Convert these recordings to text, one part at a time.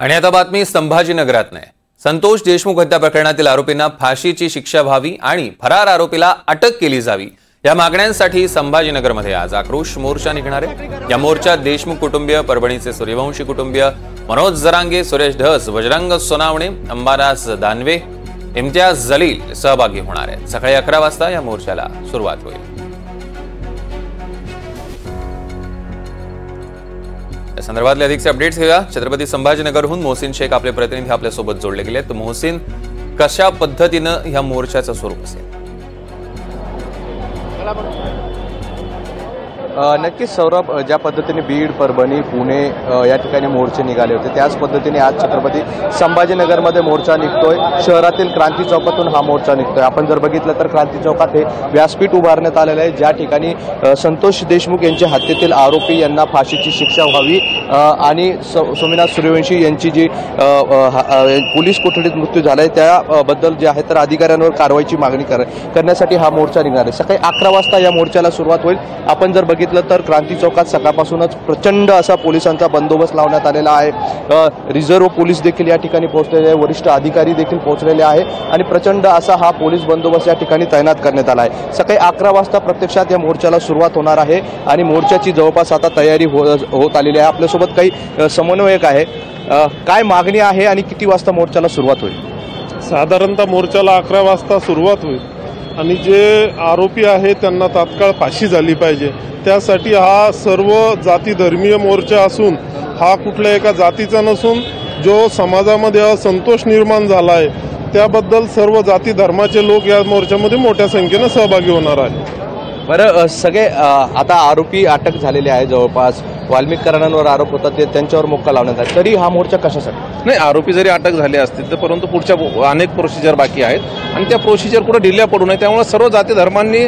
आणि आता बातमी संभाजीनगरात नाही। संतोष देशमुख हत्या प्रकरणातील आरोपींना फाशीची शिक्षा व्हावी आणि फरार आरोपीला अटक केली जावी या मागण्यांसाठी संभाजीनगरमध्ये आज आक्रोश मोर्चा निघणार आहे। या मोर्चात देशमुख कुटुंबीय, परभणीचे सूर्यवंशी कुटुंबीय, मनोज जरांगे, सुरेश धस, बजरंग सोनावणे, अंबादास दानवे, इम्तियाज जलील सहभागी होणार आहेत। सकाळी 11 वाजता या मोर्चाला सुरुवात होईल। या संदर्भातले अधिकचे अपडेट्स घेऊया। छत्रपती संभाजीनगरहून मोहसिन शेख आपले प्रतिनिधी आपल्या सोबत जोडले गेले। तर मोहसिन, कशा पद्धतीने या मोर्चाचं स्वरूप असेल? नक्कीच सौरभ, ज्या पद्धतीने बीड, परभणी, पुणे या ठिकाणी मोर्चे निघाले होते त्याच पद्धतीने आज छत्रपती संभाजीनगरमध्ये मोर्चा निघतोय। शहरातील क्रांती चौकातून हा मोर्चा निघतोय। आपण जर बघितलं तर क्रांती चौकात हे व्यासपीठ उभारण्यात आलेलं आहे, ज्या ठिकाणी संतोष देशमुख यांच्या हत्येतील आरोपी यांना फाशीची शिक्षा व्हावी आणि सोमनाथ सूर्यवंशी यांची जी पोलीस कोठडीत मृत्यू झालाय त्याबद्दल जे आहे तर अधिकाऱ्यांवर कारवाईची मागणी करण्यासाठी हा मोर्चा निघणार आहे। सकाळी 11 वाजता या मोर्चाला सुरुवात होईल। आपण जर बघितलं तर क्रांती चौकात सकाळपासूनच प्रचंड असा पोलिसांचा बंदोबस्त लावण्यात आलेला आहे। रिझर्व्ह पोलीस देखील या ठिकाणी पोहोचलेले आहे, वरिष्ठ अधिकारी देखील पोहोचलेले आहे आणि प्रचंड असा हा पोलीस बंदोबस्त या ठिकाणी तैनात करण्यात आला आहे। सकाळी 11 वाजता प्रत्यक्षात या मोर्चाला सुरुवात होणार आहे आणि मोर्चाची जवळपास आता तयारी होत आलेली आहे। आपल्यासोबत काही समन्वयक आहे। काय मागणी आहे आणि किती वाजता मोर्चाला सुरुवात होईल? साधारणतः मोर्चाला 11 वाजता सुरुवात होईल आणि जे आरोपी आहेत त्यांना तात्काळ फाशी झाली पाहिजे। त्यासाठी हा सर्व जाती धर्मीय मोर्चा असून हा कुठल्या एका जातीचा नसून जो समाजामध्ये असंतोष निर्माण झाला आहे त्याबद्दल सर्व जाती धर्माचे लोक या मोर्चामध्ये मोठ्या संख्येने सहभागी होणार आहेत। बरं, सगळे आता आरोपी अटक झालेले आहे। जवळपास वाल्मिकीकरांवर आरोप होता ते त्यांच्यावर मोक्का लावण्यात आला, तरी हा मोर्चा कशासाठी? नाही, आरोपी जरी अटक झाले असतील तर परंतु पुढच्या अनेक प्रोसिजर बाकी आहेत आणि त्या प्रोसिजर कुठे ढिल्या पडू नये त्यामुळे सर्व जाती धर्मांनी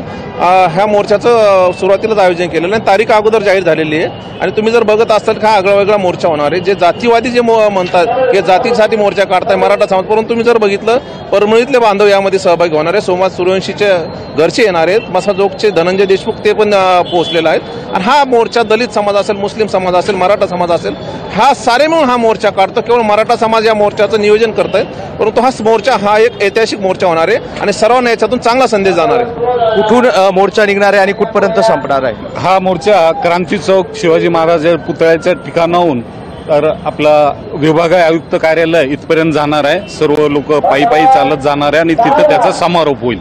ह्या मोर्चाचं सुरुवातीलाच आयोजन केलेलं आहे। तारीख अगोदर जाहीर झालेली आहे आणि तुम्ही जर बघत असाल का आगळा वेगळा मोर्चा होणार आहे। जे जातीवादी जे म्हणतात हे जातीसाठी मोर्चा काढताय मराठा समाज, परंतु तुम्ही जर बघितलं परभणीतले बांधव यामध्ये सहभागी होणार आहे। सोमनाथ सूर्यवंशीचे घरचे येणार आहेत, मसाजोगचे धनंजय देशमुख ते पण पोहोचलेले आहेत आणि हा मोर्चा दलित समाज असेल, मुस्लिम समाज असेल, मराठा समाज असेल, हा सारे मिळून हा मोर्चा काढतो। केवळ मराठा समाज या मोर्चाचं नियोजन करत आहेत, परंतु हा मोर्चा हा एक ऐतिहासिक मोर्चा होणार आहे आणि सर्वांना याच्यातून चांगला संदेश जाणार आहे। कुठून मोर्चा निघणार आहे आणि कुठपर्यंत संपणार आहे? हा मोर्चा क्रांती चौक शिवाजी महाराज पुतळ्याच्या ठिकाणाहून तर आपला विभाग आयुक्त कार्यालय इथपर्यंत जाणार आहे। सर्व लोक पायी पायी चालत जाणार आहे आणि तिथं त्याचा समारोप होईल।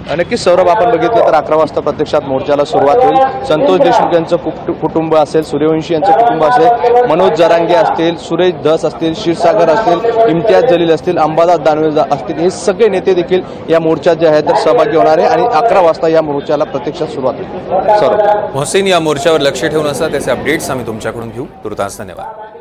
नक्कीच सौरभ, आपण बघितलं तर 11 वाजता प्रत्यक्षात मोर्चाला सुरुवात होईल। संतोष देशमुख यांचं कुटुंब असेल, सूर्यवंशी यांचं कुटुंब असेल, मनोज जरांगे असतील, सुरेश धस असतील, क्षीरसागर असतील, इम्तियाज जलील असतील, अंबादास दानवे असतील, हे सगळे नेते देखील या मोर्चात जे आहेत तर सहभागी होणार आहे आणि 11 वाजता या मोर्चाला प्रत्यक्षात सुरुवात होईल। सौरभ, मोहसिन, या मोर्चावर लक्ष ठेवून असता त्याचे अपडेट्स आम्ही तुमच्याकडून घेऊ। तुर्तास धन्यवाद।